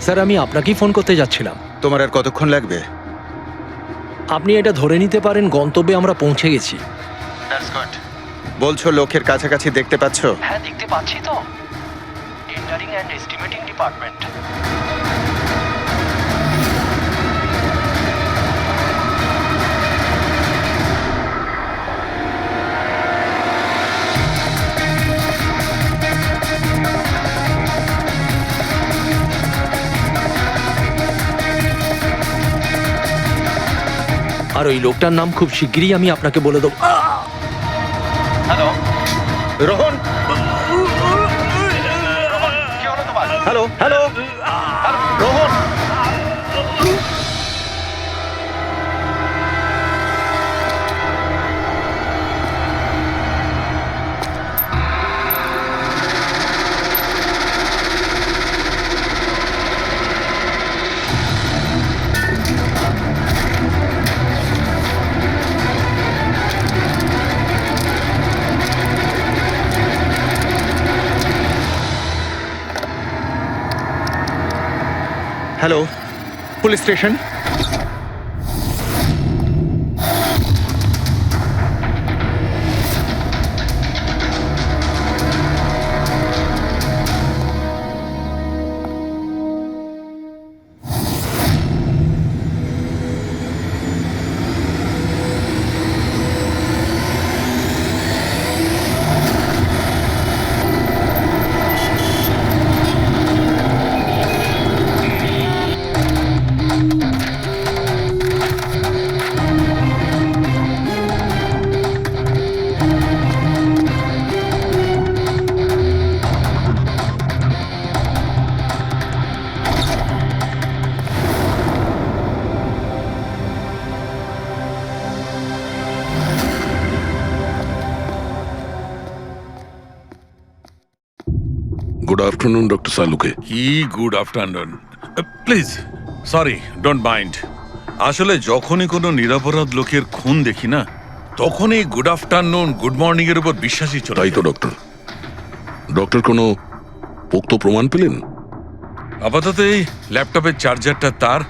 Sir, আমি আপনাকেই phone করতে যাচ্ছিলাম। তোমার আর কতক্ষণ লাগবে? আপনি এটা ধরে নিতে পারেন গন্তব্যে আমরা পৌঁছে গেছি। বলছো লোকের কাছাকাছি দেখতে পাচ্ছ? হ্যাঁ, দেখতে পাচ্ছি তো। Tendering and estimating department. আর ওই লোকটার নাম খুব শিগগিরই আমি আপনাকে বলে দেবো। Hello Rohan, hello hello Rohan. Hello, police station. Good afternoon, Dr. Saluke. Good afternoon. Please, sorry, don't mind. আসলে যখনই কোনো নিরপরাধ লোকের খুন দেখি না, তখনই গুড আফটারনুন, গুড মর্নিং এর উপর বিশ্বাসই চলে তাই তো যায়। ডক্টর। ডক্টর কোনো পোক্ত প্রমাণ পেলেন? আপাতত এই ল্যাপটপের চার্জারটা তার,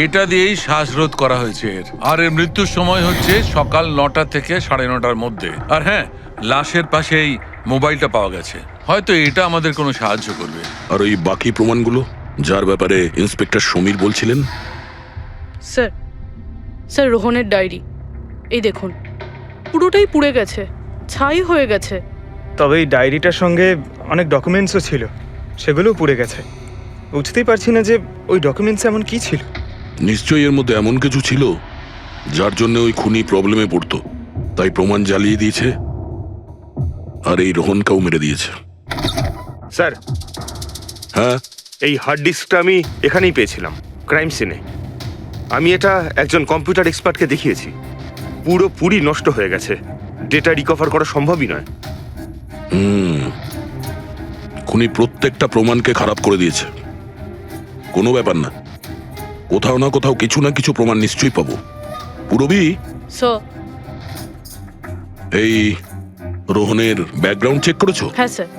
এটা দিয়েই শ্বাসরোধ করা হয়েছে এর। আর এর মৃত্যুর সময় হচ্ছে সকাল 9টা থেকে 9:30টার মধ্যে। আর হ্যাঁ, লাশের পাশে এই মোবাইলটা পাওয়া গেছে। হয়তো এটা আমাদের কোনো সাহায্য করবে। আর ওই বাকি প্রমাণগুলো যার ব্যাপারে ইন্সপেক্টর সমীর বলছিলেন? স্যার, স্যার রোহনের ডায়েরি এই দেখুন, পুরোটাই পুড়ে গেছে, ছাই হয়ে গেছে। তবে এই ডায়েরিটার সঙ্গে অনেক ডকুমেন্টসও ছিল, সেগুলোও পুড়ে গেছে। বুঝতেই পারছি না যে ওই ডকুমেন্টস এমন কি ছিল। নিশ্চয়ই এর মধ্যে এমন কিছু ছিল যার জন্য ওই খুনি প্রবলেমে পড়তো, তাই প্রমাণ জ্বালিয়ে দিয়েছে আর এই রোহনকেও মেরে দিয়েছে। স্যার, হ্যাঁ, এই হার্ড ডিস্কটা আমি এখানেই পেয়েছিলাম, ক্রাইম সিনে। আমি এটা একজন কম্পিউটার এক্সপার্টকে দেখিয়েছি। পুরোপুরি নষ্ট হয়ে গেছে, ডেটা রিকভার করা সম্ভবই নয়। খুনি প্রত্যেকটা প্রমাণকে খারাপ করে দিয়েছে। কোনো ব্যাপার না, কোথাও না কোথাও কিছু না কিছু প্রমাণ নিশ্চয়ই পাবো। পুরবি, স্যার। এই রোহনের ব্যাকগ্রাউন্ড চেক করেছো? হ্যাঁ স্যার,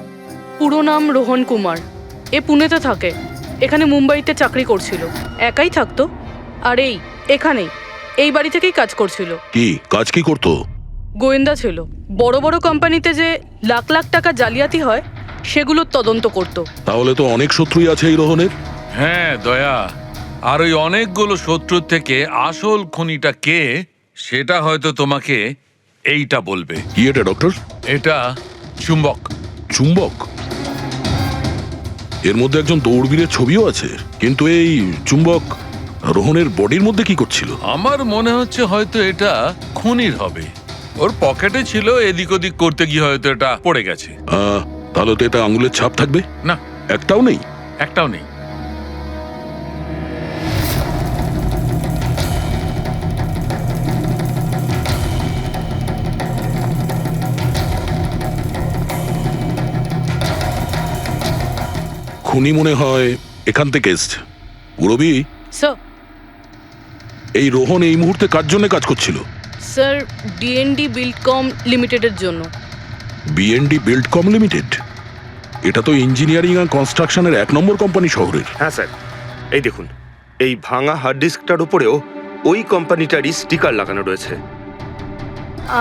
পুরো নাম রোহন কুমার। এ পুনেতে থাকে, এখানে মুম্বাইতে চাকরি করছিল, একাই থাকতো। আর এখানেই এই বাড়ি থেকেই কাজ করছিল। কি কাজ কি করতো? গোয়েন্দা ছিল। বড় বড় কোম্পানিতে যে লাখ লাখ টাকা জালিয়াতি হয় সেগুলোর তদন্ত করত। তাহলে তো অনেক শত্রুই আছে এই রোহনের। হ্যাঁ দয়া, আর ওই অনেকগুলো শত্রুর থেকে আসল খুনিটা কে সেটা হয়তো তোমাকে এইটা বলবে। কি এটা ডক্টর? এটা চুম্বক। চুম্বক? এর মধ্যে একজন দৌড়বীরের ছবিও আছে, কিন্তু এই চুম্বক রোহনের বডির মধ্যে কি করছিল? আমার মনে হচ্ছে হয়তো এটা খুনির হবে। ওর পকেটে ছিল, এদিক ওদিক করতে গিয়ে হয়তো এটা পড়ে গেছে। তাহলে তো এটা আঙুলের ছাপ থাকবে? না, একটাও নেই। একটাও নেই। খুনি মনে হয় এখান থেকে এসছে। পুরবি, স্যার। এই রোহন এই মুহূর্তে কার জন্য কাজ করছিল? স্যার, ডিএনডি বিল্ডকম লিমিটেডের জন্য। BND Buildcom limited? এটা তো ইঞ্জিনিয়ারিং আর কনস্ট্রাকশনের 1 নম্বর কোম্পানি শহরের। হ্যাঁ স্যার, এই দেখুন, এই ভাঙা হার্ড ডিস্কটার উপরেও ওই কোম্পানিটারই স্টিকার লাগানো রয়েছে।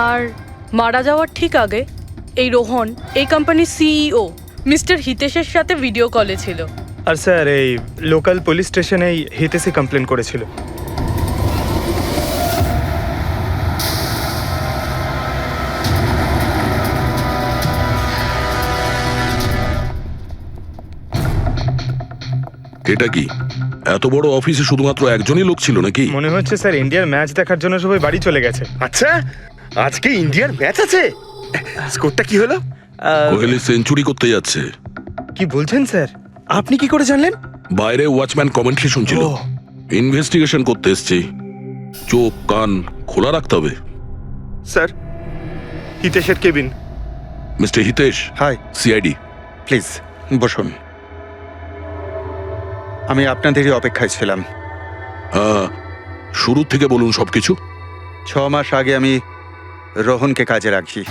আর মারা যাওয়ার ঠিক আগে এই রোহন এই কোম্পানির সিইও মিস্টার হিতেশের সাথে ভিডিও কলে ছিল। আর স্যার এই লোকাল পুলিশ স্টেশনেই হিতেশি কমপ্লেন করেছিল। এটা কি এত বড় অফিসে শুধুমাত্র একজনই লোক ছিল নাকি? মনে হচ্ছে স্যার ইন্ডিয়ার ম্যাচ দেখার জন্য সবাই বাড়ি চলে গেছে। আচ্ছা, আজকে ইন্ডিয়ার ম্যাচ আছে? স্কোরটা কি হলো? কোহলি সেঞ্চুরি করতে যাচ্ছে। কি বলছেন স্যার? আপনি কি করে জানলেন? বাইরে ওয়াচম্যান কমেন্ট্রি শুনছিল। ও। ইনভেস্টিগেশন করতে এসেছি, চোখ কান খোলা রাখতে হবে। স্যার, হিতেশের cabin. Mister Hitesh, hi, CID. Please বসুন। আমি আপনাদেরই অপেক্ষায় ছিলাম। শুরু থেকে বলুন সবকিছু। 6 মাস আগে আমি রোহনকে কাজে রাখি।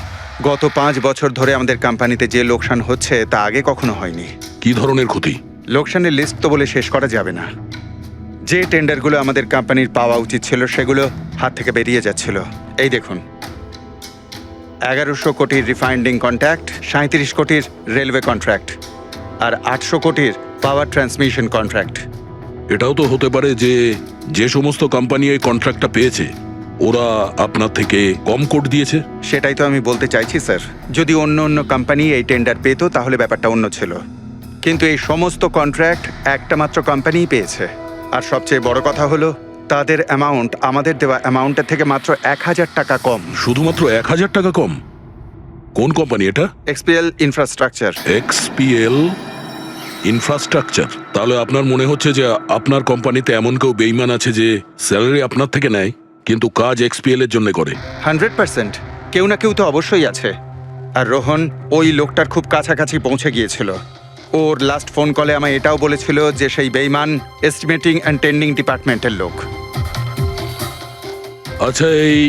গত 5 বছর ধরে আমাদের কোম্পানিতে যে লোকসান হচ্ছে তা আগে কখনো হয়নি। কি ধরনের ক্ষতি? লোকসানের লিস্ট তো বলে শেষ করা যাবে না। যে টেন্ডারগুলো আমাদের কোম্পানির পাওয়া উচিত ছিল সেগুলো হাত থেকে বেরিয়ে যাচ্ছিল। এই দেখুন, 1100 কোটির রিফাইন্ডিং কন্ট্রাক্ট, 37 কোটির রেলওয়ে কন্ট্রাক্ট, আর 800 কোটির পাওয়ার ট্রান্সমিশন কন্ট্রাক্ট। এটাও তো হতে পারে যে যে সমস্ত কোম্পানি এই কন্ট্রাক্টটা পেয়েছে ওরা আপনার থেকে কম কোট দিয়েছে। সেটাই তো আমি বলতে চাইছি স্যার। যদি অন্য অন্য কোম্পানি এই টেন্ডার পেতো তাহলে ব্যাপারটা অন্য ছিল, কিন্তু এই সমস্ত কন্ট্রাক্ট একটা মাত্র কোম্পানিই পেয়েছে। আর সবচেয়ে বড় কথা হলো তাদের অ্যামাউন্ট আমাদের দেওয়া অ্যামাউন্টের থেকে মাত্র 1000 টাকা কম। শুধুমাত্র 1000 টাকা কম? কোন কোম্পানি এটা? XPL infrastructure. XPL infrastructure. তাহলে আপনার মনে হচ্ছে যে আপনার কোম্পানিতে এমন কেউ বেইমান আছে যে স্যালারি আপনার থেকে নেয় কিন্তু কাজ এক্সপিএল এর জন্য করে? 100% কেউ না কেউ তো অবশ্যই আছে। আর রোহন ওই লোকটার খুব কাছাকাছি পৌঁছে গিয়েছিল। ওর লাস্ট ফোন কলে আমায় এটাও বলেছিল যে সেই বেইমান এস্টিমেটিং অ্যান্ড টেন্ডিং ডিপার্টমেন্টের লোক। আচ্ছা, এই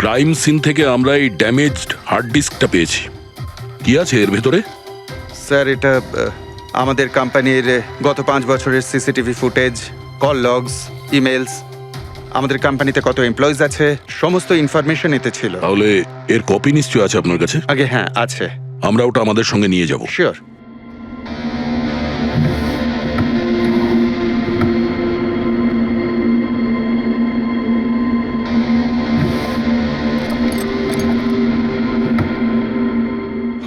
ক্রাইম সিন থেকে আমরা এই ড্যামেজড হার্ড ডিস্কটা পেয়েছি। কি আছে এর ভেতরে? স্যার, এটা আমাদের কোম্পানির গত 5 বছরের CCTV footage, call logs, emails, আমাদের কোম্পানিতে কত এমপ্লয়িজ আছে, সমস্ত ইনফরমেশন এতে ছিল। তাহলে এর কপি নিশ্চয় আছে আপনার কাছে? আগে হ্যাঁ, আছে। আমরা ওটা আমাদের সঙ্গে নিয়ে যাব। শিওর।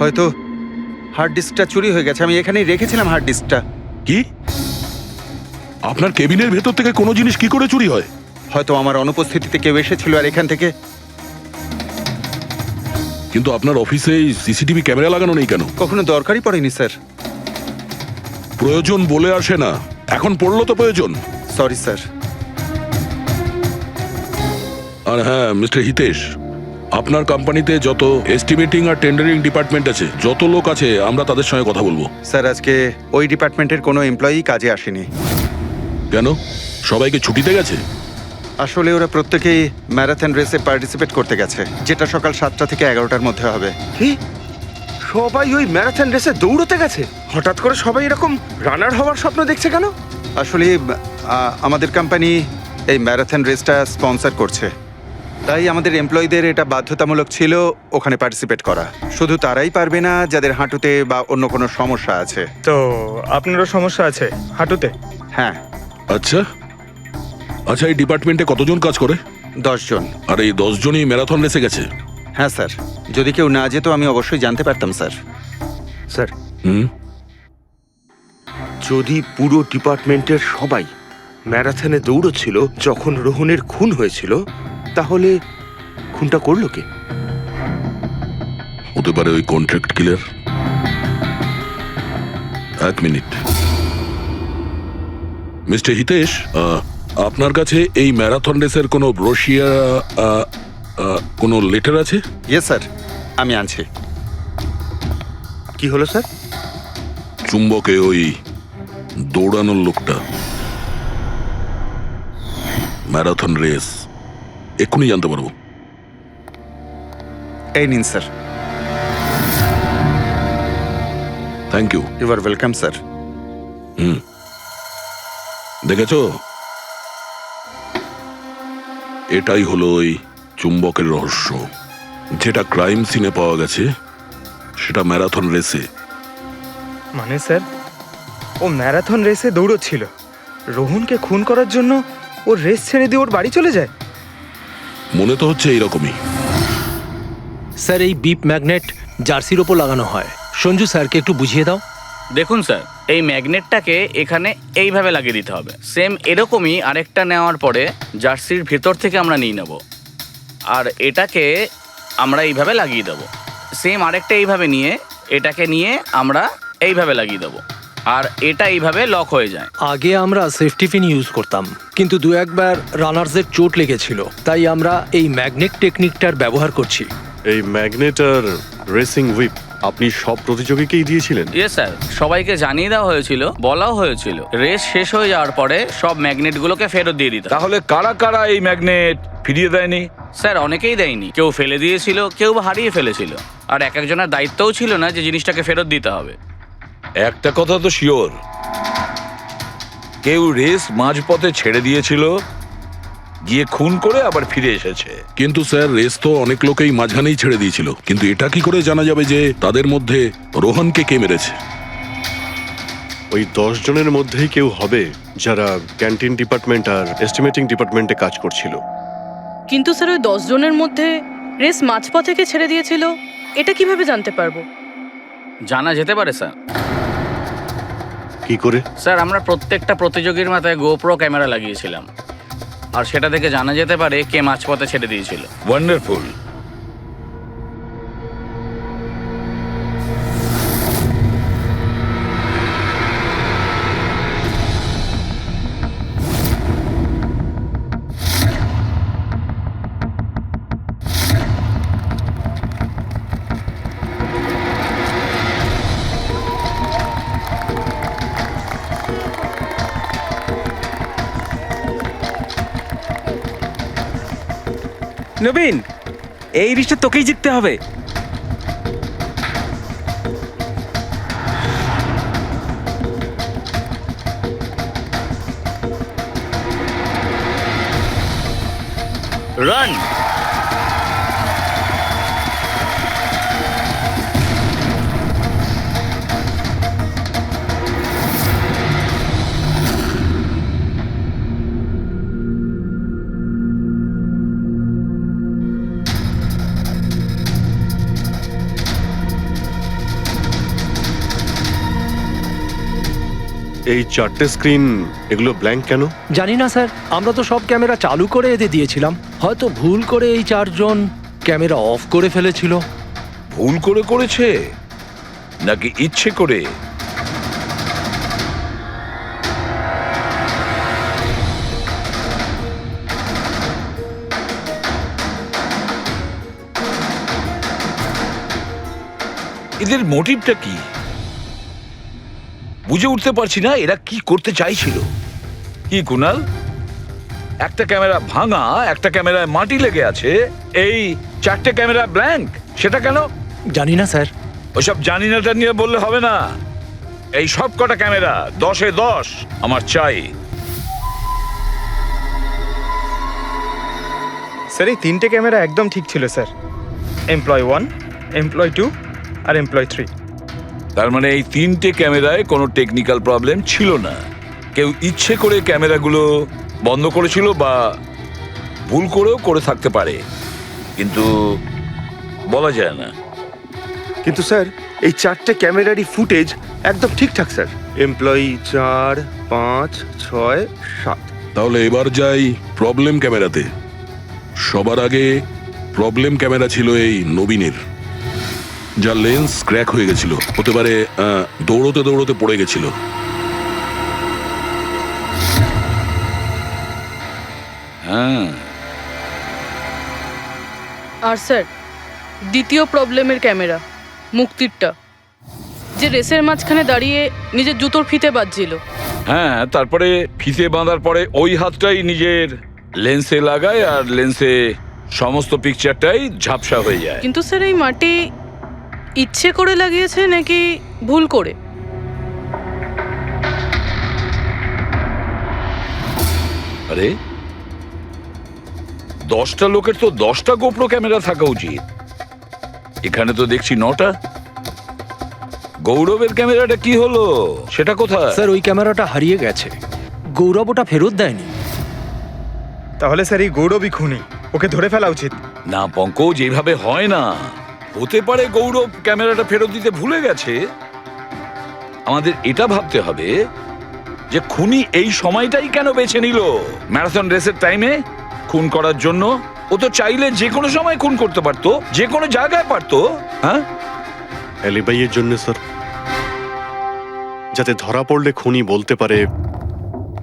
হয়তো হার্ড ডিস্কটা চুরি হয়ে গেছে। আমি এখানেই রেখেছিলাম হার্ড ডিস্কটা। কি? আপনার কেবিনের ভেতর থেকে কোনো জিনিস কি করে চুরি হয়? হয়তো আমার অনুপস্থিতিতে কেউ এসেছিল আর এখান থেকে। কিন্তু আপনার অফিসে সিসিটিভি ক্যামেরা লাগানো নেই কেন? কখনো দরকারই পড়েনি স্যার। প্রয়োজন বলে আসে না, এখন পড়লো তো প্রয়োজন। Sorry sir. আর হ্যাঁ মিস্টার হিতেশ, আপনার কোম্পানিতে যত এস্টিমেটিং আর টেন্ডারিং ডিপার্টমেন্ট আছে, যত লোক আছে, আমরা তাদের সঙ্গে কথা বলবো। স্যার, আজকে ওই ডিপার্টমেন্টের কোনো এমপ্লয়ি কাজে আসেনি। কেন? সবাইকে ছুটিতে গেছে? আসলে ওরা প্রত্যেকেই ম্যারাথন রেসে পার্টিসিপেট করতে গেছে, যেটা সকাল 7টা থেকে 11টার মধ্যে হবে। কি? সবাই ওই ম্যারাথন রেসে দৌড়তে গেছে? হঠাৎ করে সবাই এরকম রানার হওয়ার স্বপ্ন দেখছে কেন? আসলে আমাদের কোম্পানি এই ম্যারাথন রেসটা স্পন্সর করছে, তাই আমাদের এমপ্লয়ীদের এটা বাধ্যতামূলক ছিল ওখানে পার্টিসিপেট করা। শুধু তারাই পারবে না যাদের হাঁটুতে বা অন্য কোনো সমস্যা আছে। তো আপনারও সমস্যা আছে হাঁটুতে? হ্যাঁ। আচ্ছা আচ্ছা, এই ডিপার্টমেন্টে কতজন কাজ করে? 10 জন। আর এই 10 জনই ম্যারাথন রেসে গেছে? হ্যাঁ স্যার, যদি কেউ না যেত আমি অবশ্যই জানতে পারতাম স্যার। স্যার, হুম, যদি পুরো ডিপার্টমেন্টের সবাই ম্যারাথনে দৌড়চ্ছিল যখন রোহনের খুন হয়েছিল, তাহলে খুনটা করলো কে? হতে পারে ওই কন্ট্রাক্ট কিলার। 1 মিনিট। মিস্টার হিতেশ, আপনার কাছে এই ম্যারাথন রেসের কোনো ব্রোশিয়া, কোনো লেটার আছে? ইয়েস স্যার, আমি আনছি। কি হলো স্যার? চুম্বকে ওই দৌড়ানোর লোকটা, ম্যারাথন রেস, এক্ষুনি জানতে পারবো। এই নিন sir. Thank you. You are welcome sir. হুম। দেখেছো, এটাই হলো ওই চুম্বকের রহস্য। যেটা ক্রাইম সিনে পাওয়া গেছে সেটা ম্যারাথন রেসে। মানে স্যার, ও ম্যারাথন রেসে দৌড়চ্ছিল, রোহনকে খুন করার জন্য ও রেস ছেড়ে দিয়ে ওর বাড়ি চলে যায়। মনে তো হচ্ছে এইরকমই। স্যার, এই বিপ ম্যাগনেট জার্সির ওপর লাগানো হয়। সঞ্জু স্যারকে একটু বুঝিয়ে দাও। দেখুন স্যার, এই ম্যাগনেটটাকে এখানে এইভাবে লাগিয়ে দিতে হবে। সেম এরকমই আরেকটা নেওয়ার পরে জার্সির ভেতর থেকে আমরা নিয়ে নেব, আর এটাকে আমরা এইভাবে লাগিয়ে দেবো। সেম আরেকটা এইভাবে নিয়ে এটাকে নিয়ে আমরা এইভাবে লাগিয়ে দেবো, আর এটা এইভাবে লক হয়ে যায়। আগে আমরা সেফটি পিন ইউজ করতাম, কিন্তু দু একবার রানার্সদের চোট লেগেছিল, তাই আমরা এই ম্যাগনেট টেকনিকটার ব্যবহার করছি। এই ম্যাগনেট আর রেসিং হুইপ আপনি সব প্রতিযোগীকেই দিয়েছিলেন? ইয়ে স্যার, সবাইকে জানিয়ে দেওয়া হয়েছিল, বলাও হয়েছিল রেস শেষ হয়ে যাওয়ার পরে সব ম্যাগনেটগুলোকে ফেরত দিয়ে দিতে। তাহলে কারা কারা এই ম্যাগনেট ফিরিয়ে দেয়নি? স্যার, অনেকেই দেয়নি, কেউ ফেলে দিয়েছিল, কেউ বা হারিয়ে ফেলেছিল, আর এক একজনের দায়িত্বও ছিল না যে জিনিসটাকে ফেরত দিতে হবে। একটা কথা তো শিওর, কেউ রেস মাঝপথে ছেড়ে দিয়েছিল, গিয়ে খুন করে আবার ফিরে এসেছে। কিন্তু স্যার, রেস তো অনেক লোকেই মাঝখানেই ছেড়ে দিয়েছিল, কিন্তু এটা কি করে জানা যাবে যে তাদের মধ্যে রোহনকে কে মেরেছে? ওই 10 জনের মধ্যেই কেউ হবে যারা ক্যান্টিন ডিপার্টমেন্ট আর এস্টিমেটিং ডিপার্টমেন্টে কাজ করছিল। কিন্তু স্যার, ওই 10 জনের মধ্যে রেস মাঝপথ থেকে ছেড়ে দিয়েছিল, এটা কিভাবে জানতে পারবো? জানা যেতে পারে স্যার। কি করে? স্যার, আমরা প্রত্যেকটা প্রতিযোগীর মাথায় গোপ্রো ক্যামেরা লাগিয়েছিলাম, আর সেটা থেকে জানা যেতে পারে কে মাঝপথে ছেড়ে দিয়েছিল। ওয়ান্ডারফুল। নবীন, এই রিশটা তোকেই জিততে হবে। রান। এই 4টে স্ক্রিন, এগুলো ব্ল্যাঙ্ক কেন? জানি না স্যার, আমরা তো সব ক্যামেরা চালু করে এদের দিয়েছিলাম। হয়তো ভুল করে এই 4 জন ক্যামেরা অফ করে ফেলেছিল। ভুল করে করেছে নাকি ইচ্ছে করে? এদের মোটিভটা কি বুঝে উঠতে পারছি না। এরা কি করতে চাইছিল? কি কুনাল, একটা ক্যামেরা ভাঙা, একটা ক্যামেরায় মাটি লেগে আছে, এই 4টে ক্যামেরা ব্ল্যাঙ্ক, সেটা কেন? জানি না স্যার। ওইসব জানি নাটা নিয়ে বললে হবে না। এই সব কটা ক্যামেরা 10-এ 10 আমার চাই। স্যার, এই 3টে ক্যামেরা একদম ঠিক ছিল স্যার। এমপ্লয় 1, এমপ্লয় 2 আর এমপ্লয় 3। তার মানে এই 3টে ক্যামেরায় কোনো টেকনিক্যাল প্রবলেম ছিল না। কেউ ইচ্ছে করে ক্যামেরাগুলো বন্ধ করেছিল বা ভুল করেও করে থাকতে পারে, কিন্তু বলা যায় না। কিন্তু স্যার, এই 4টে ক্যামেরারই ফুটেজ একদম ঠিকঠাক স্যার। এমপ্লয়ি 4, 5, 6, 7। তাহলে এবার যাই প্রবলেম ক্যামেরাতে। সবার আগে প্রবলেম ক্যামেরা ছিল এই নবীনের, যার লেন্স ক্র্যাক হয়ে গেছিল। হতে পারে দৌড়তে দৌড়তে পড়ে গেছিল। হ্যাঁ, আর স্যার, দ্বিতীয় প্রবলেমের ক্যামেরা, মুক্তিরটা, যে রেসের মাঝখানে দাঁড়িয়ে নিজের জুতোর ফিতে বাজছিল। হ্যাঁ, তারপরে ফিতে বাঁধার পরে ওই হাতটাই নিজের লেন্সে লাগায়, আর লেন্সে সমস্ত পিকচারটাই ঝাপসা হয়ে যায়। কিন্তু স্যার, এই মাটি ইচ্ছে করে লাগিয়েছে নাকি ভুল করে? আরে 10টা লোকের তো 10টা গোপ্রো ক্যামেরা থাকা উচিত, এখানে তো দেখছি 9টা। গৌরবের ক্যামেরাটা কি হলো, সেটা কোথায়? স্যার ওই ক্যামেরাটা হারিয়ে গেছে, গৌরব ওটা ফেরত দেয়নি। তাহলে স্যার এই গৌরবই খুনি, ওকে ধরে ফেলা উচিত। না পঙ্কজ, এইভাবে হয় না। হতে পারে গৌরব ক্যামেরাটা ফেরত দিতে ভুলে গেছে। আমাদের এটা ভাবতে হবে যে খুনি এই সময়টাই কেন বেছে নিল ম্যারাথন রেসের টাইমে খুন করার জন্য। ও তো চাইলে যে কোনো সময় খুন করতে পারতো, যে কোনো জায়গায় পারতো। হ্যাঁ, অ্যালিবাইয়ের জন্য স্যার, যাতে ধরা পড়লে খুনি বলতে পারে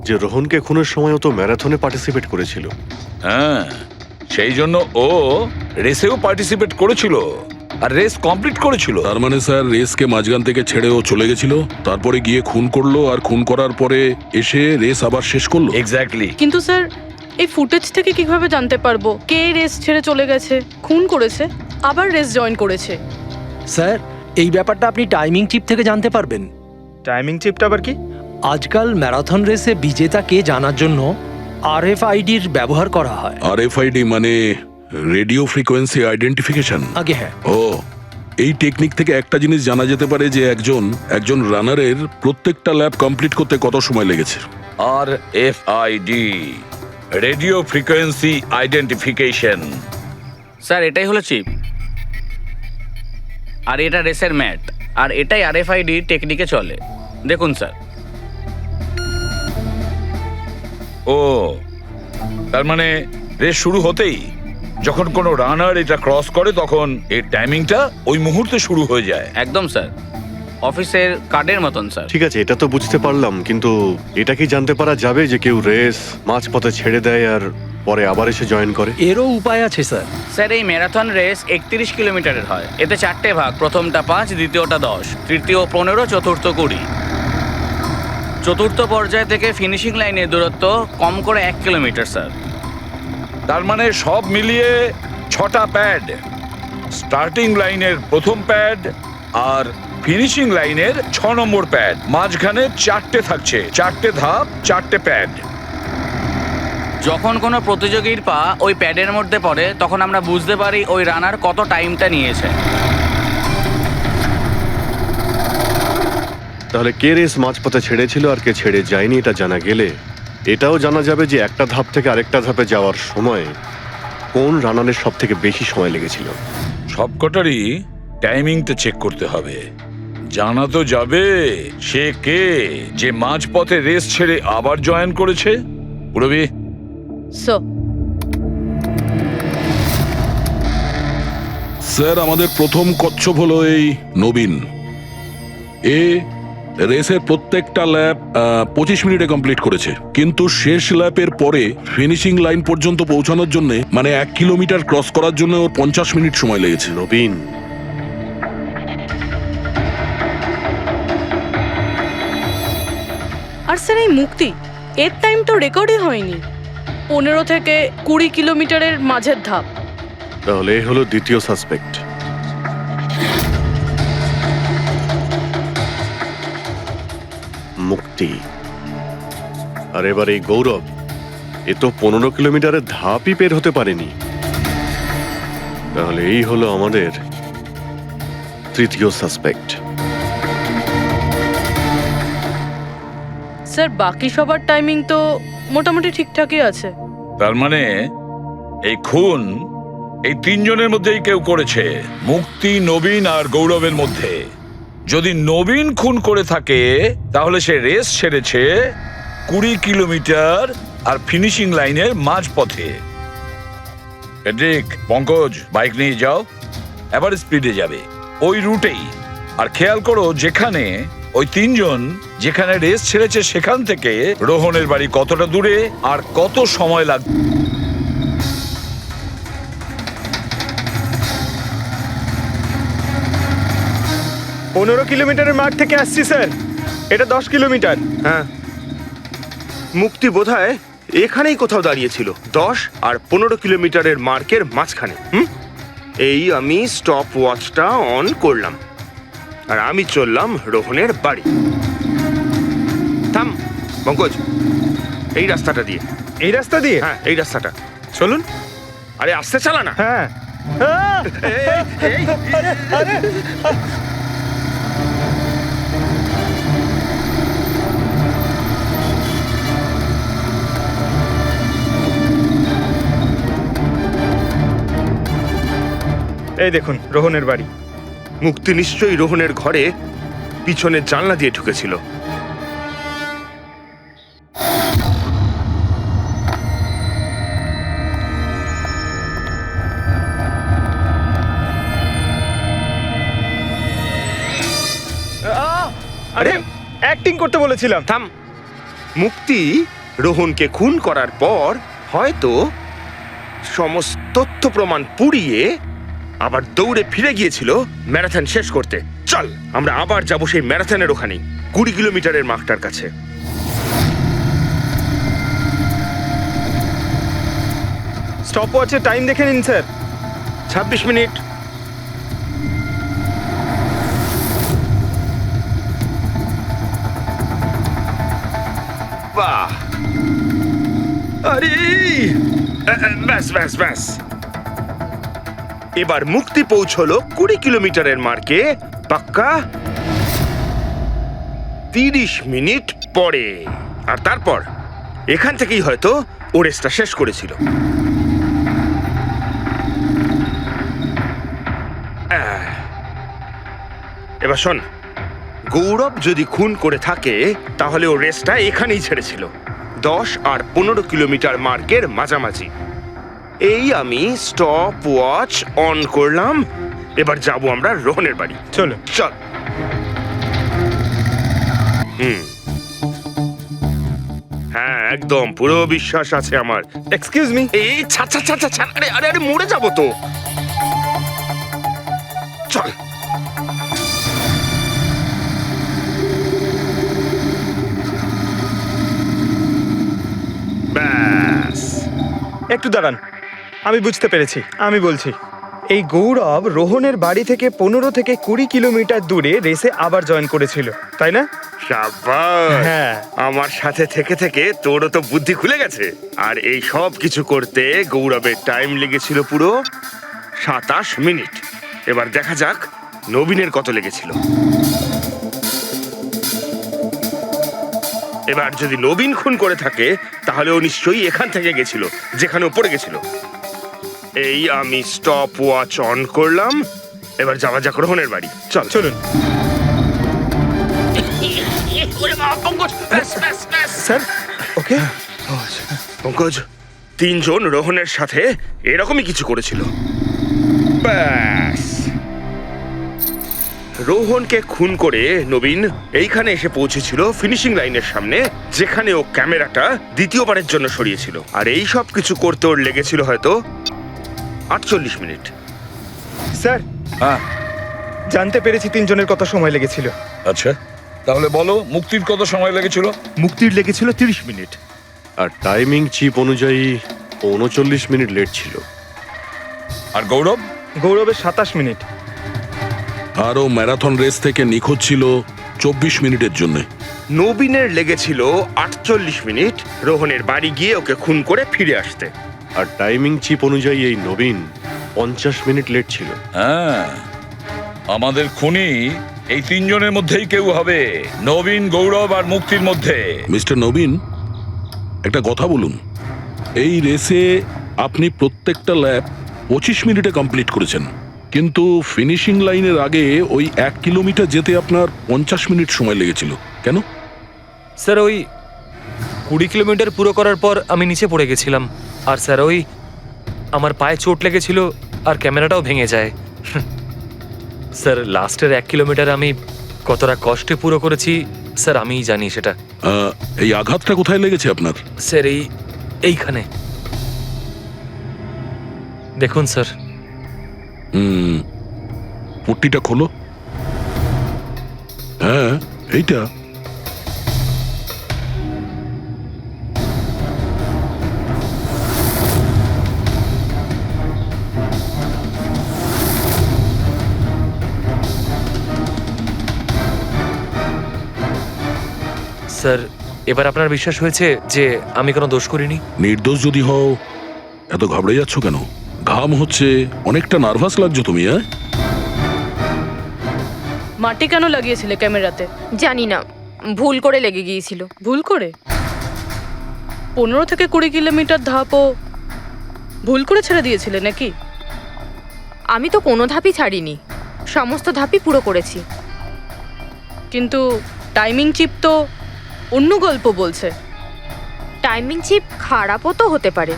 যে রোহনকে খুনের সময় ও তো ম্যারাথনে পার্টিসিপেট করেছিল। হ্যাঁ, সেই জন্য ও রেসেও পার্টিসিপেট করেছিল আর রেস কমপ্লিট করেছিল। তার মানে স্যার রেসকে মাঝখান থেকে ছেড়ে ও চলে গেছিল, তারপরে গিয়ে খুন করলো, আর খুন করার পরে এসে রেস আবার শেষ করলো। এক্স্যাক্টলি। কিন্তু স্যার এই ফুটেজ থেকে কিভাবে জানতে পারবো কে রেস ছেড়ে চলে গেছে, খুন করেছে, আবার রেস জয়েন করেছে? স্যার এই ব্যাপারটা আপনি টাইমিং চিপ থেকে জানতে পারবেন। টাইমিং চিপটা আবার কি? আজকাল ম্যারাথন রেসে বিজেতা কে জানার জন্য RFIDর ব্যবহার করা হয়। RFID মানে রেডিও ফ্রিকোয়েন্সি আইডেন্টিফিকেশন। আগে হ্যাঁ, ও, এই টেকনিক থেকে একটা জিনিস জানা যেতে পারে যে একজন রানারের প্রত্যেকটা ল্যাব কমপ্লিট করতে কত সময় লেগেছে। RFID, radio frequency identification. Sir এটাই হলো চিপ, আর এটা রেসের ম্যাট, আর এটাই RFID টেকনিকে চলে। দেখুন স্যার। ও, তার মানে রেস শুরু হতেই যখন কোনো রানার এটা ক্রস করে তখন এর টাইমিংটা ওই মুহূর্তে শুরু হয়ে যায়। একদম স্যার, অফিসের কার্ডের মতন স্যার। ঠিক আছে, এটা তো বুঝতে পারলাম, কিন্তু এটা কি জানতে পারা যাবে যে কেউ রেস মাঝপথে ছেড়ে দেয় আর পরে আবার এসে জয়েন করে? এরও উপায় আছে স্যার। স্যার এই ম্যারাথন রেস 31 কিলোমিটারের হয়। এতে 4টে ভাগ, প্রথমটা 5, দ্বিতীয়টা 10, তৃতীয় 15, চতুর্থ 20। চতুর্থ পর্যায় থেকে ফিনিশিং লাইনের দূরত্ব কম করে 1 কিলোমিটার স্যার। তার মানে সব মিলিয়ে 6টা প্যাড, স্টার্টিং লাইনের প্রথম প্যাড আর ফিনিশিং লাইনের 6 নম্বর প্যাড, মাঝখানে 4টে থাকছে, 4টে ধাপ, 4টে প্যাড। যখন কোনো প্রতিযোগীর পা ওই প্যাডের মধ্যে পড়ে তখন আমরা বুঝতে পারি ওই রানার কত টাইমটা নিয়েছে। তাহলে কে রেস মাঝপথে ছেড়েছিল আর কে ছেড়ে যায়নি এটা জানা গেলে এটাও জানা যাবে যে একটা ধাপ থেকে আরেকটা ধাপে যাওয়ার সময় কোন রানারের সব থেকে বেশি সময় লেগেছিল। সবকটারই টাইমিংটা চেক করতে হবে। জানা তো যাবে সে কে যে মাঝপথে রেস ছেড়ে আবার জয়েন করেছে। পুরবি, স্যার আমাদের প্রথম কচ্ছপ হলো এই নবীন। এ রেসের প্রত্যেকটা ল্যাপ 25 মিনিটে কমপ্লিট করেছে, কিন্তু শেষ ল্যাপের পরে ফিনিশিং লাইন পর্যন্ত পৌঁছানোর জন্য মানে 1 কিলোমিটার ক্রস করার জন্য ওর 50 মিনিট সময় লেগেছে। নবীন, আর স্যার এই মুক্তি, এর টাইম তো রেকর্ডই হয়নি। 15 থেকে 20 কিলোমিটারের মাঝের ধাপ। তাহলে এ হলো দ্বিতীয় সাসপেক্ট। মুক্তি। আর এবার এই গৌরব, এ তো 15 কিলোমিটারের ধাপই বের হতে পারেনি। তাহলে এই হলো আমাদের তৃতীয় সাসপেক্ট। স্যার বাকি সবার টাইমিং তো মোটামুটি ঠিকঠাকই আছে। তার মানে এই খুন এই 3 জনের মধ্যেই কেউ করেছে, মুক্তি, নবীন আর গৌরবের মধ্যে। যদি নবীন খুন করে থাকে তাহলে সে রেস ছেড়েছে 20 কিলোমিটার আর ফিনিশিং লাইনের মাঝপথে। পঙ্কজ, বাইক নিয়ে যাও, এবার স্পিডে যাবে ওই রুটেই। আর খেয়াল করো যেখানে ওই 3 জন যেখানে রেস ছেড়েছে সেখান থেকে রোহনের বাড়ি কতটা দূরে আর কত সময় লাগবে। 15 কিলোমিটারের মাঠ থেকে আসছি স্যার, এটা 10 কিলোমিটার। হ্যাঁ, মুক্তি বোধহয় এখানেই কোথাও দাঁড়িয়েছিল, 10 আর 15 কিলোমিটারের মার্কের মাঝখানে। এই আমি স্টপ ওয়াচটা অন করলাম আর আমি চললাম রোহনের বাড়ি। থাম পঙ্কজ, এই রাস্তাটা দিয়ে। এই রাস্তা দিয়ে? হ্যাঁ এই রাস্তাটা চলুন। আরে আস্তে চালা না। হ্যাঁ। এই দেখুন রোহনের বাড়ি। মুক্তি নিশ্চয়ই রোহনের ঘরে পিছনের জানলা দিয়ে ঢুকেছিল। আরে অ্যাক্টিং করতে বলেছিলাম। থাম। মুক্তি রোহনকে খুন করার পর হয়তো সমস্ত তথ্য প্রমাণ পুড়িয়ে আবার দৌড়ে ফিরে গিয়েছিল ম্যারাথন শেষ করতে। চল আমরা আবার যাব সেই ম্যারাথনের ওখানে 20 কিলোমিটারের মার্কটার কাছে। স্টপ ওয়াচের টাইম দেখে নিন স্যার। 26 মিনিট। বাহ, আরে ব্যাস ব্যাস ব্যাস। এবার মুক্তি পৌঁছলো 20 কিলোমিটারের মার্কে পাক্কা 30 মিনিট পরে। আর তারপর এখান থেকেই হয়তো ও রেসটা শেষ করেছিল। এবার শোন, গৌরব যদি খুন করে থাকে তাহলে ও রেসটা এখানেই ছেড়েছিল 10 আর 15 কিলোমিটার মার্কের মাঝামাঝি। এই আমি স্টপ ওয়াচ অন করলাম। এবার যাব আমরা রোহনের বাড়ি। চলো। চল। হ্যাঁ একদম পুরো বিশ্বাস আছে আমার। Excuse me. এই ছাড় ছাড় ছাড় ছাড়। আরে আরে আরে মরে যাবো তো। চল। ব্যাস। একটু দাঁড়ান, আমি বুঝতে পেরেছি। আমি বলছি, এই গৌরব রোহনের বাড়ি থেকে 15 থেকে 20 কিলোমিটার দূরে রেসে আবার জয়েন করেছিল, তাই না? শাবাশ। হ্যাঁ। আমার সাথে থেকে থেকে তোরও তো বুদ্ধি খুলে গেছে। আর এই সব কিছু করতে গৌরবের টাইম লেগেছিল পুরো 27 মিনিট। এবার দেখা যাক নবীনের কত লেগেছিল। এবার যদি নবীন খুন করে থাকে তাহলে ও নিশ্চয়ই এখান থেকে গেছিল যেখানে ও পড়ে গেছিল। এই আমি স্টপ ওয়াচ অন করলাম। এবার যাওয়া যাক রোহনের বাড়ি। চল চলুন স্যার। ওকে পঙ্কজ, 3 জন রোহনের সাথে এরকমই কিছু করেছিল। ব্যাস। রোহনকে খুন করে নবীন এইখানে এসে পৌঁছেছিল ফিনিশিং লাইনের সামনে, যেখানে ও ক্যামেরাটা দ্বিতীয়বারের জন্য সরিয়েছিল। আর এই সব কিছু করতে ওর লেগেছিল হয়তো 48 মিনিট। স্যার, হ্যাঁ জানতে পেরেছি 3 জনের কত সময় লেগেছিল। আচ্ছা, তাহলে বলো মুক্তির কত সময় লেগেছিল? মুক্তির লেগেছিল 30 মিনিট। আর টাইমিং চিপ অনুযায়ী 39 মিনিট লেট ছিল। আর গৌরব? গৌরবের 27 মিনিট। আরও ম্যারাথন রেস থেকে নিখোঁজ ছিল 24 মিনিটের জন্য। নবীনের লেগেছিল 48 মিনিট রোহনের বাড়ি গিয়ে ওকে খুন করে ফিরে আসতে। আর টাইমিং চিপ অনুযায়ী এই নবীন 50 মিনিট লেট ছিল। হ্যাঁ, আমাদের খুনি এই 3 জনের মধ্যেই কেউ হবে, নবীন, গৌরব আর মুক্তির মধ্যে। মিস্টার নবীন, একটা কথা বলুন। এই রেসে আপনি প্রত্যেকটা ল্যাপ 25 মিনিটে কমপ্লিট করেছেন, কিন্তু ফিনিশিং লাইনের আগে ওই 1 কিলোমিটার যেতে আপনার 50 মিনিট সময় লেগেছিল কেন? স্যার, ওই 20 কিলোমিটার পুরো করার পর আমি নিচে পড়ে গেছিলাম। আর স্যার, ওই আমার পায়ে চোট লেগেছিল আর ক্যামেরাটাও ভেঙে যায়। স্যার, লাস্টের 1 কিলোমিটার আমি কতটা কষ্টে পুরো করেছি স্যার আমিই জানি সেটা। এই আঘাতটা কোথায় লেগেছে আপনার? স্যার, এইখানে দেখুন স্যার। পট্টিটা খোলো। হ্যাঁ, এইটা। স্যার, এবার আপনার বিশ্বাস হয়েছে যে আমি কোনো দোষ করিনি? নির্দোষ যদি হও এত ঘাবড়ে যাচ্ছ কেন? ঘাম হচ্ছে, অনেকটা নার্ভাস লাগছো তুমি, হ্যাঁ? মাটি কেন লাগিয়েছিলে ক্যামেরাতে? জানি না, ভুল করে লেগে গিয়েছিল। ভুল করে? 15 থেকে 20 কিলোমিটার ধাপও ভুল করে ছেড়ে দিয়েছিলে নাকি? আমি তো কোনো ধাপই ছাড়িনি, সমস্ত ধাপই পুরো করেছি। কিন্তু টাইমিং চিপ তো অন্য গল্প বলছে। টাইমিং চিপ খারাপও তো হতে পারে।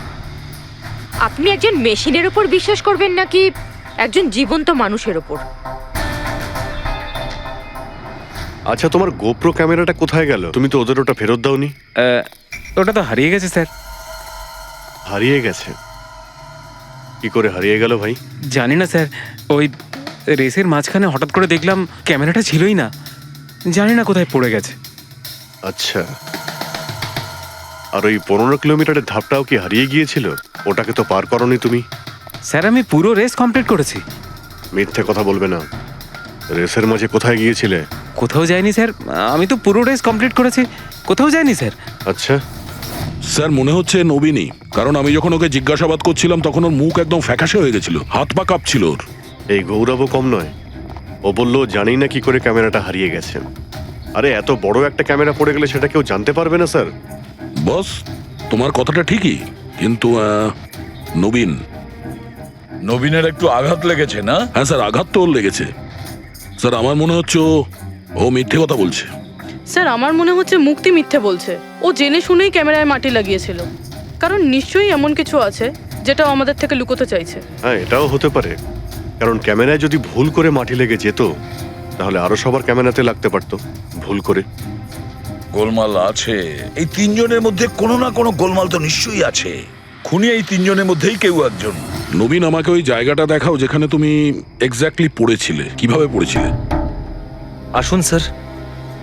আপনি একজন মেশিনের উপর বিশ্বাস করবেন নাকি একজন জীবন্ত মানুষের উপর? আচ্ছা, তোমার গোপ্রো ক্যামেরাটা কোথায় গেল? তুমি তো ওদের ওটা ফেরত দাওনি। ওটা তো হারিয়ে গেছে স্যার। হারিয়ে গেছে? কি করে হারিয়ে গেল ভাই? জানি না স্যার, ওই রেসের মাঝখানে হঠাৎ করে দেখলাম ক্যামেরাটা ছিলই না, জানি না কোথায় পড়ে গেছে। আচ্ছা, আর ওই 15 কিলোমিটারের ধাপটাও কি হারিয়ে গিয়েছিল? ওটাকে তো পার করনি তুমি। স্যার আমি পুরো রেস কমপ্লিট করেছি। মিথ্যে কথা বলবে না। রেসের মাঝে কোথায় গিয়েছিলে? কোথাও যায়নি স্যার, আমি তো পুরো রেস কমপ্লিট করেছি, কোথাও যায়নি স্যার। আচ্ছা, স্যার মনে হচ্ছে নবীনই, কারণ আমি যখন ওকে জিজ্ঞাসাবাদ করছিলাম তখন ওর মুখ একদম ফ্যাকাশে হয়ে গেছিল, হাত পা কাঁপছিল ওর। এই গৌরবও কম নয়। ও বললো জানি না কি করে ক্যামেরাটা হারিয়ে গেছে। আরে এত বড় একটা ক্যামেরা পড়ে গেলে সেটা কেউ জানতে পারবে না স্যার। বস, তোমার কথাটা ঠিকই, কিন্তু নবীনের একটু আঘাত লেগেছে না? হ্যাঁ স্যার, আঘাত তো ওর লেগেছে। স্যার আমার মনে হচ্ছে ও মিথ্যে কথা বলছে। স্যার আমার মনে হচ্ছে মুক্তি মিথ্যে বলছে। ও জেনে শুনেই ক্যামেরায় মাটি লাগিয়েছিল, কারণ নিশ্চয়ই এমন কিছু আছে যেটা ও আমাদের থেকে লুকোতে চাইছে। হ্যাঁ, এটাও হতে পারে, কারণ ক্যামেরায় যদি ভুল করে মাটি লেগে যেত তাহলে আরো সবার ক্যামেরাতে লাগতে পারতো ভুল করে। গোলমাল আছে, এই তিনজনের মধ্যে কোনো না কোনো গোলমাল তো নিশ্চয়ই আছে। খুনি এই তিনজনের মধ্যেই কেউ একজন। নবীন, আমাকে ওই জায়গাটা দেখাও যেখানে তুমি এক্স্যাক্টলি পড়েছিলে। কিভাবে পড়েছিলে? আসুন স্যার।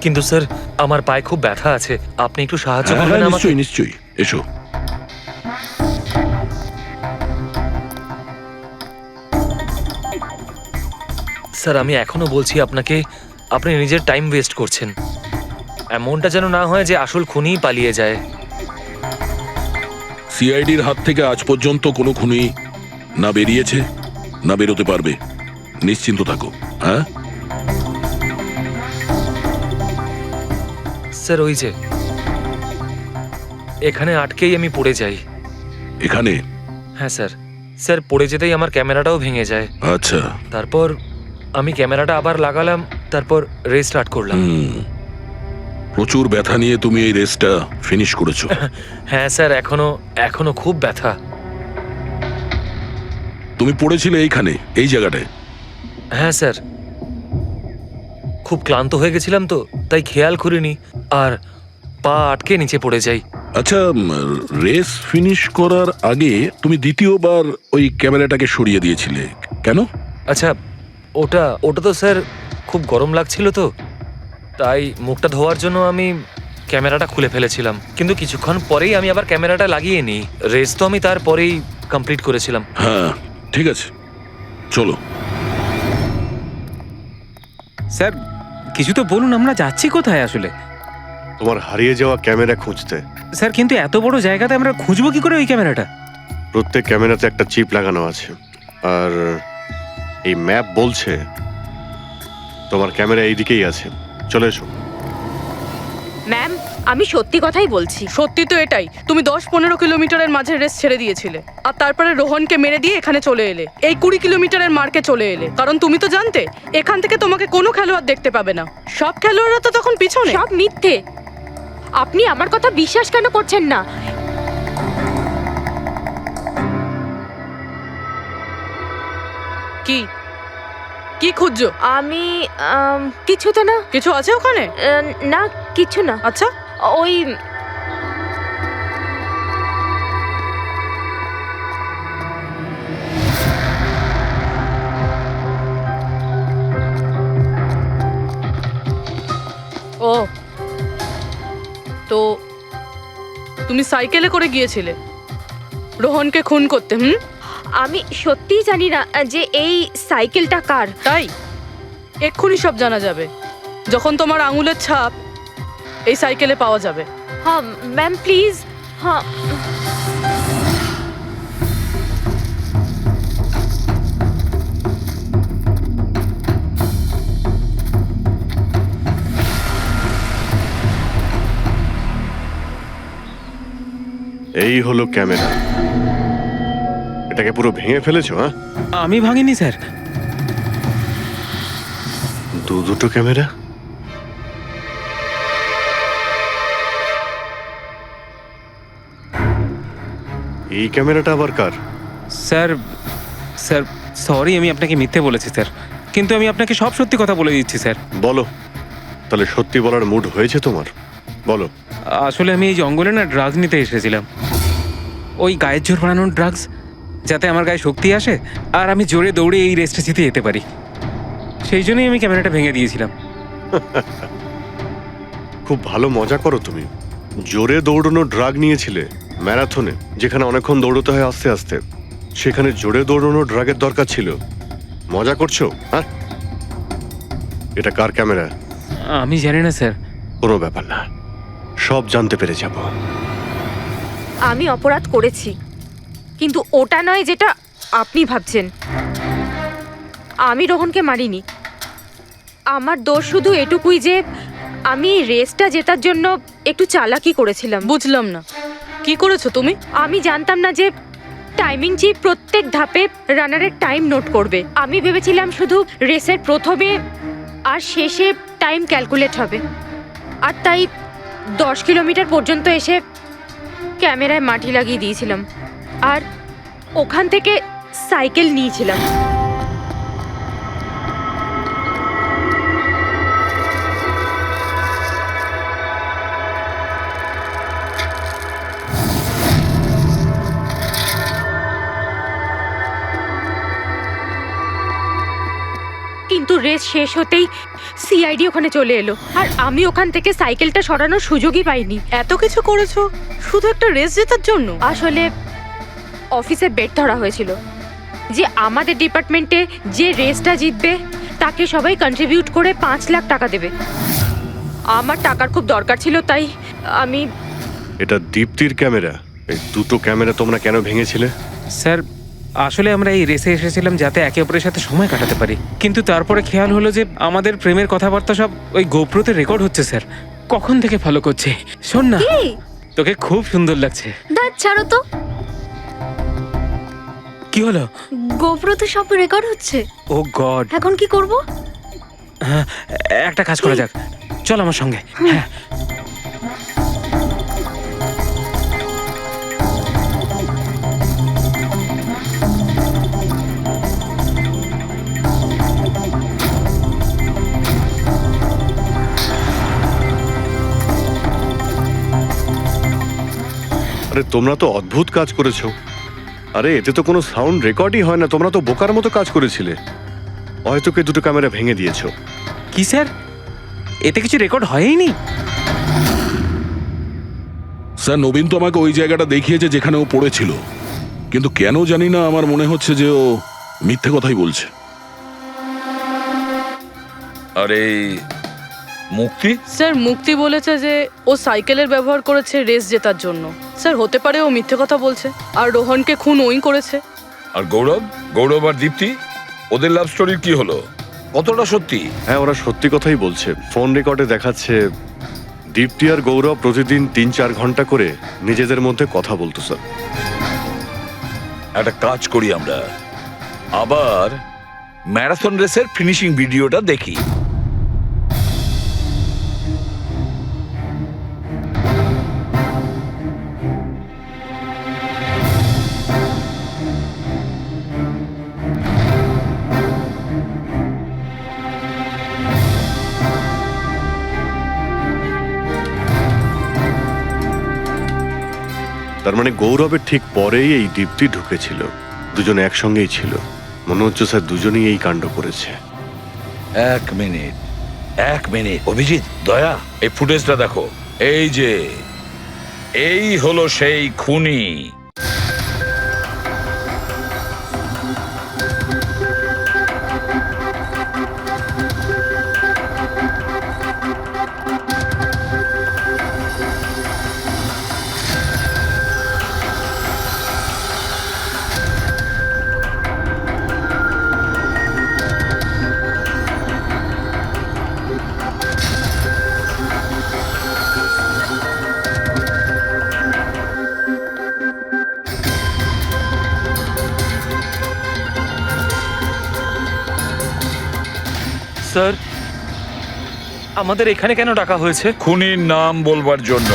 কিন্তু স্যার আমার পায়ে খুব ব্যথা আছে, আপনি একটু সাহায্য হ্যাঁ, করবেন আমাকে? নিশ্চয়ই নিশ্চয়ই, এসো। স্যার আমি এখনো বলছি আপনাকে, আপনি নিজের টাইম ওয়েস্ট করছেন। এমনটা যেন না হয় যে আসল খুনিই পালিয়ে যায়। সিআইডির হাত থেকে আজ পর্যন্ত কোনো খুনি না বেরিয়েছে না বেরোতে পারবে। নিশ্চিন্ত থাকো। হ্যাঁ স্যার ওই যে এখানে আটকেই আমি পড়ে যাই। এখানে? হ্যাঁ স্যার। স্যার পড়ে যেতেই আমার ক্যামেরাটাও ভেঙে যায়। আচ্ছা, তারপর আমি ক্যামেরাটা আবার লাগালাম, তারপর রেস স্টার্ট করলাম। প্রচুর ব্যথা নিয়ে তুমি এই রেসটা ফিনিশ করেছো। হ্যাঁ স্যার, এখনো খুব ব্যথা। তুমি পড়েছিলে এইখানে, এই জায়গাটায়? হ্যাঁ স্যার, খুব ক্লান্ত হয়ে গেছিলাম তো, তাই খেয়াল করিনি আর পা আটকে নিচে পড়ে যাই। আচ্ছা, রেস ফিনিশ করার আগে তুমি দ্বিতীয়বার ওই ক্যামেরাটাকে সরিয়ে দিয়েছিলে কেন? আচ্ছা, ওটা তো স্যার খুব গরম লাগছিল তো, তাই মুখটা ধোয়ার জন্য আমি ক্যামেরাটা খুলে ফেলেছিলাম। কিন্তু কিছুক্ষণ পরেই আমি আবার ক্যামেরাটা লাগিয়ে নিই। রেস তো আমি তারপরেই কমপ্লিট করেছিলাম। হ্যাঁ ঠিক আছে, চলো। স্যার কিছু তো বলুন, আমরা যাচ্ছি কোথায় আসলে? তোমার হারিয়ে যাওয়া ক্যামেরা খুঁজতে। স্যার কিন্তু এত বড় জায়গাতে আমরা খুঁজবো কি করে ওই ক্যামেরাটা? প্রত্যেক ক্যামেরাতে একটা চিপ লাগানো আছে, আর এই ম্যাপ বলছে তোমার ক্যামেরা এইদিকেই আছে। চলে এসো। ম্যাম, আমি সত্যি কথাই বলছি। সত্যি তো এটাই, তুমি 10-15 কিলোমিটারের মাঝে রেস ছেড়ে দিয়েছিলে, আর তারপরে রোহনকে মেরে দিয়ে এখানে চলে এলে, এই 20 কিলোমিটারের মার্কে চলে এলে। কারণ তুমি তো জানতে এখান থেকে তোমাকে কোনো খেলোয়াড় দেখতে পাবে না। সব খেলোয়াড়রা তো তখন পিছনে। সব মিথ্যে। আপনি আমার কথা বিশ্বাস কেন করছেন না? কি কি খুঁজছো? আমি কিছুতে না। কিছু আছে ওখানে? না, কিছু না। আচ্ছা, ওই ও তো তুমি সাইকেলে করে গিয়েছিলে রোহনকে খুন করতে? আমি সত্যিই জানি না যে এই সাইকেলটা কার। তাই এক্ষুনি সব জানা যাবে যখন তোমার আঙুলের ছাপ এই সাইকেলে পাওয়া যাবে। হ্যাঁ ম্যাম প্লিজ। হ্যাঁ এই হলো ক্যামেরা। এটাকে পুরো ভেঙে ফেলেছো? হ্যাঁ, আমি ভাঙিনি স্যার। দুটো ক্যামেরা। এই ক্যামেরাটা আবার কার? স্যার স্যার সরি, আমি আপনাকে মিথ্যে বলেছি স্যার, কিন্তু আমি আপনাকে সব সত্যি কথা বলে দিচ্ছি স্যার। বলো, তাহলে সত্যি বলার মুড হয়েছে তোমার? বলো। আসলে আমি এই জঙ্গলে না ড্রাগস নিতে এসেছিলাম, ওই গায়ের জোর বানানোর ড্রাগস, যাতে আমার গায়ে শক্তি আসে আর আমি জোরে দৌড়ে এই রেসটা জিতে যেতে পারি। সেই জন্যই আমি ক্যামেরাটা ভেঙে দিয়েছিলাম। খুব ভালো মজা করো তুমি। জোরে দৌড়ানো ড্রাগ নিয়েছিলে ম্যারাথনে, যেখানে অনেকক্ষণ দৌড়তে হয় আস্তে আস্তে, সেখানে জোরে দৌড়ানো ড্রাগের দরকার ছিল। মজা করছো? হ্যাঁ, এটা কার ক্যামেরা? আমি জানি না স্যার। কোনো ব্যাপার না, সব জানতে পেরে যাব। আমি অপরাধ করেছি, কিন্তু ওটা নয় যেটা আপনি ভাবছেন। আমি রোহনকে মারিনি। আমার দোষ শুধু এটুকুই যে আমি রেসটা জেতার জন্য একটু চালাকি করেছিলাম। বুঝলাম না, কি করেছো তুমি? আমি জানতাম না যে টাইমিং চিপ প্রত্যেক ধাপে রানারের টাইম নোট করবে। আমি ভেবেছিলাম শুধু রেসের প্রথমে আর শেষে টাইম ক্যালকুলেট হবে, আর তাই 10 কিলোমিটার পর্যন্ত এসে ক্যামেরায় মাটি লাগিয়ে দিয়েছিলাম আর ওখান থেকে সাইকেল নিয়েছিলাম। কিন্তু রেস শেষ হতেই সিআইডি ওখানে চলে এলো, আর আমি ওখান থেকে সাইকেলটা সরানোর সুযোগই পাইনি। এত কিছু করেছো শুধু একটা রেস জেতার জন্য? আসলে অফিসে বেট ধরা হয়েছিল যে আমাদের ডিপার্টমেন্টে যে রেসটা জিতবে তাকে সবাই কন্ট্রিবিউট করে 5 লাখ টাকা দেবে। আমার টাকার খুব দরকার ছিল, তাই আমি। এটা দীপ্তির ক্যামেরা। এই দুটো ক্যামেরা তোমরা কেন ভেঙেছিলে? স্যার আসলে আমরা এই রেসে এসেছিলাম যাতে একে অপরের সাথে সময় কাটাতে পারি, কিন্তু তারপরে খেয়াল হলো যে আমাদের প্রেমের কথাবার্তা সব ওই গোপ্রোতে রেকর্ড হচ্ছে স্যার। কখন থেকে ফলো করছে। শোন না, তোকে খুব সুন্দর লাগছে। দাঁত ছাড়ো তো। কি হলো? গোপ্রোতে সব রেকর্ড হচ্ছে। ও গড, এখন কি করব? একটা কাজ করা যাক, চল আমার সঙ্গে। হ্যাঁ, আরে তোমরা তো অদ্ভুত কাজ করেছো। আরে এতে তো কোনো সাউন্ড রেকর্ডই হয় না। তোমরা তো বোকার মতো কাজ করেছিলে। হয়তো কে দুটো ক্যামেরা ভেঙে দিয়েছো। কি স্যার, এতে কিছু রেকর্ড হয়নি? স্যার নবীন তো আমাকে ওই জায়গাটা দেখিয়েছে যেখানে ও পড়েছিল, কিন্তু কেন জানি না আমার মনে হচ্ছে যে ও মিথ্যে কথাই বলছে। আরে মুক্তি, স্যার মুক্তি বলেছে যে ও সাইকেলের ব্যবহার করেছে রেস জেতার জন্য। স্যার হতে পারে ও মিথ্যে কথা বলছে, আর রোহনকে খুন ওই করেছে। আর গৌরব আর দীপ্তি, ওদের লাভ স্টোরির কি হলো? কতটা সত্যি? হ্যাঁ, ওরা সত্যি কথাই বলছে। ফোন রেকর্ডে দেখাচ্ছে দীপ্তি আর গৌরব প্রতিদিন 3-4 ঘন্টা করে নিজেদের মধ্যে কথা বলতো স্যার। একটা কাজ করি, আমরা আবার ম্যারাথন রেসের ফিনিশিং ভিডিওটা দেখি। তার মানে গৌরবের ঠিক পরেই এই দীপ্তি ঢুকেছিল। দুজনে একসঙ্গেই ছিল। মনে হচ্ছে স্যার দুজনেই এই কাণ্ড করেছে। এক মিনিট অভিজিৎ, দয়া, এই ফুটেজটা দেখো। এই হলো সেই খুনি। স্যার আমাদের এখানে কেন ডাকা হয়েছে? খুনির নাম বলবার জন্য।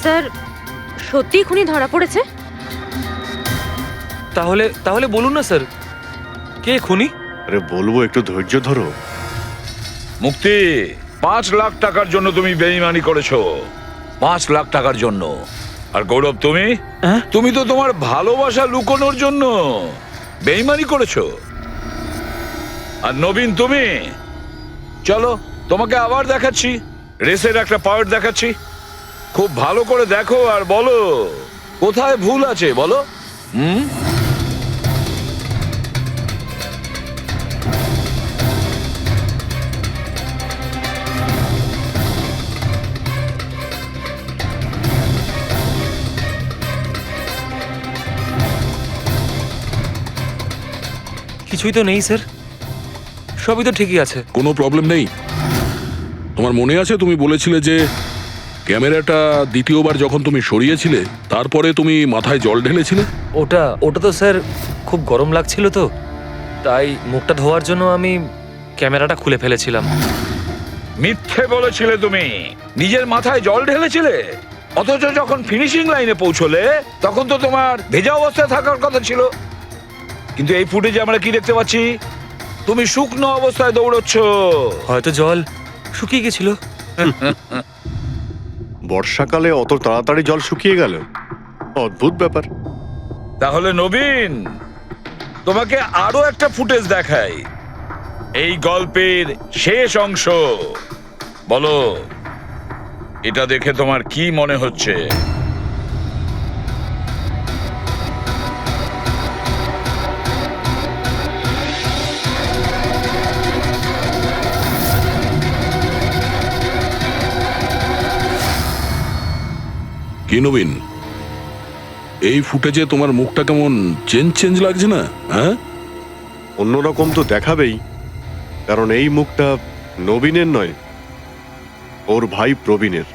স্যার সত্যি খুনি ধরা পড়েছে? তাহলে তাহলে বলুন না স্যার, কে খুনি? আরে বলবো, একটু ধৈর্য ধরো। মুক্তি, 5 লাখ টাকার জন্য তুমি বেইমানি করেছো, 5 লাখ টাকার জন্য। আর গৌরব, তুমি তুমি তো তোমার ভালোবাসা লুকোনোর জন্য বেইমানি করেছো। আর নবীন, তুমি চলো তোমাকে আবার দেখাচ্ছি, রেসের একটা পাওয়ার দেখাচ্ছি। খুব ভালো করে দেখো আর বলো কোথায় ভুল আছে, বলো। কিছুই তো নেই স্যার, সবই তো ঠিকই আছে। কোনো প্রবলেম নেই। তোমার মনে আছে তুমি বলেছিলে যে ক্যামেরাটা দ্বিতীয়বার যখন তুমি সরিয়েছিলে তারপরে তুমি মাথায় জল ঢেলেছিলে? ওটা তো স্যার খুব গরম লাগছিল, তো তাই মুখটা ধোয়ার জন্য আমি ক্যামেরাটা খুলে ফেলেছিলাম। মিথ্যে বলেছিলে তুমি, নিজের মাথায় জল ঢেলেছিলে। অথচ যখন ফিনিশিং লাইনে পৌঁছলে তখন তো তোমার ভেজা অবস্থায় থাকার কথা ছিল। কিন্তু এই ফুটেজে আমরা কি দেখতে পাচ্ছি? তুমি শুকনো অবস্থায় দৌড়চ্ছ। হয়তো জল শুকিয়ে গেছিল। বর্ষাকালে অত তাড়াতাড়ি জল শুকিয়ে গেল, অদ্ভুত ব্যাপার। তাহলে নবীন, তোমাকে আরো একটা ফুটেজ দেখাই, এই গল্পের শেষ অংশ। বলো, এটা দেখে তোমার কি মনে হচ্ছে? কি নবীন, এই ফুটেজে তোমার মুখটা কেমন চেঞ্জ লাগছে না? হ্যাঁ, অন্যরকম তো দেখাবেই, কারণ এই মুখটা নবীনের নয়, ওর ভাই প্রবীণের।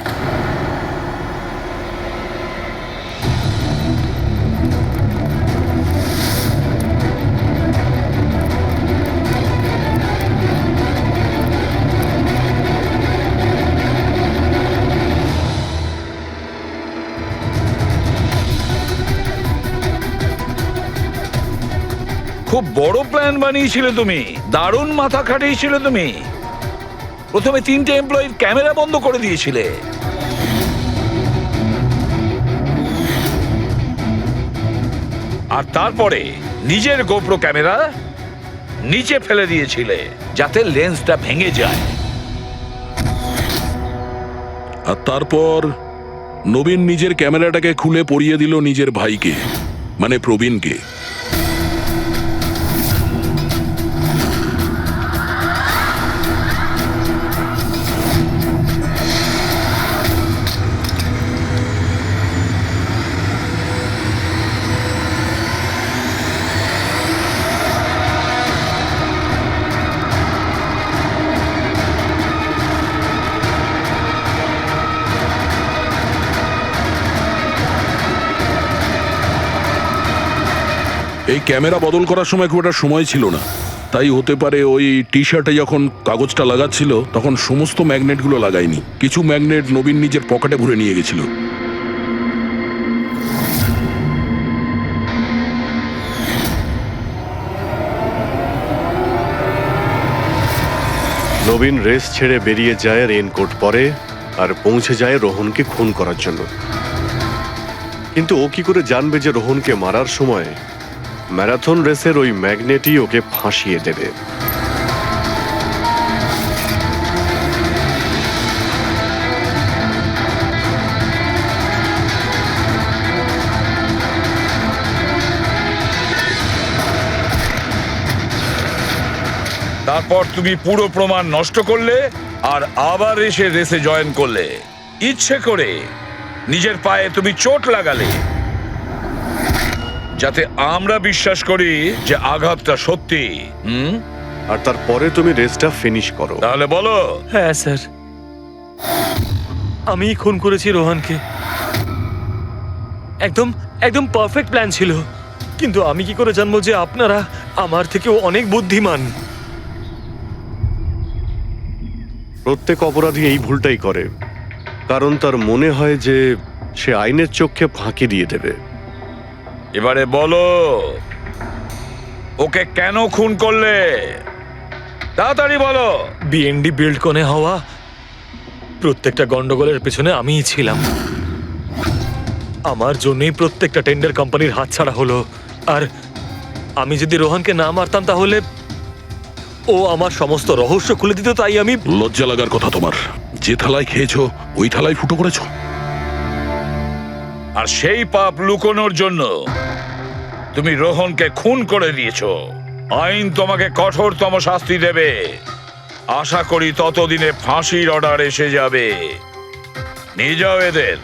খুব বড় প্ল্যান বানিয়েছিলে তুমি, দারুণ মাথা খাটিয়েছিলে তুমি। প্রথমে 3টে এমপ্লয়ির ক্যামেরা বন্ধ করে দিয়েছিলে, আর তারপরে নিজের গোপ্রো ক্যামেরা নিচে ফেলে দিয়েছিলে যাতে লেন্সটা ভেঙে যায়। আর তারপর নবীন নিজের ক্যামেরাটাকে খুলে পরিয়ে দিল নিজের ভাইকে, মানে প্রবীণকে। এই ক্যামেরা বদল করার সময় খুব একটা সময় ছিল না, তাই হতে পারে ওই টি শার্টে যখন কাগজটা লাগাচ্ছিল তখন সমস্ত ম্যাগনেটগুলো লাগায়নি, কিছু ম্যাগনেট নবীন নিজের পকেটে ভরে নিয়ে গেছিল। নবীন রেস ছেড়ে বেরিয়ে যায় রেইনকোট পরে, আর পৌঁছে যায় রোহনকে খুন করার জন্য। কিন্তু ও কি করে জানবে যে রোহনকে মারার সময় ম্যারাথন রেসের ওই ম্যাগনেটই ওকে ফাঁসিয়ে দেবে? তারপর তুমি পুরো প্রমাণ নষ্ট করলে আর আবার এসে রেসে জয়েন করলে। ইচ্ছে করে নিজের পায়ে তুমি চোট লাগালে যাতে আমরা বিশ্বাস করি যে আঘাতটা সত্যি। আর তারপরে তুমি রেসটা ফিনিশ করো। তাহলে বলো। হ্যাঁ স্যার, আমি খুন করেছি রোহনকে। একদম একদম পারফেক্ট প্ল্যান ছিল। কিন্তু আমি কি করে জানবো যে আপনারা আমার থেকেও অনেক বুদ্ধিমান? প্রত্যেক অপরাধী এই ভুলটাই করে, কারণ তার মনে হয় যে সে আইনের চোখে ফাঁকি দিয়ে দেবে। এবারে বলো, ওকে কেন খুন করলে? তাড়াতাড়ি বলো। বিএনডি বিল্ডকনে হওয়া প্রত্যেকটা গন্ডগোলের পেছনে আমিই ছিলাম। আমার জন্যই প্রত্যেকটা টেন্ডার কোম্পানির হাতছাড়া হলো। আর আমি যদি রোহনকে না মারতাম তাহলে ও আমার সমস্ত রহস্য খুলে দিত। তাই আমি লজ্জা লাগার কথা তোমার। যে থালায় খেয়েছো ওই থালায় ফুটো করেছো। আর সেই পাপ লুকোনোর জন্য তুমি রোহনকে খুন করে দিয়েছো। আইন তোমাকে কঠোরতম শাস্তি দেবে। আশা করি ততদিনে ফাঁসির অর্ডার এসে যাবে। নিয়ে যাও এদের।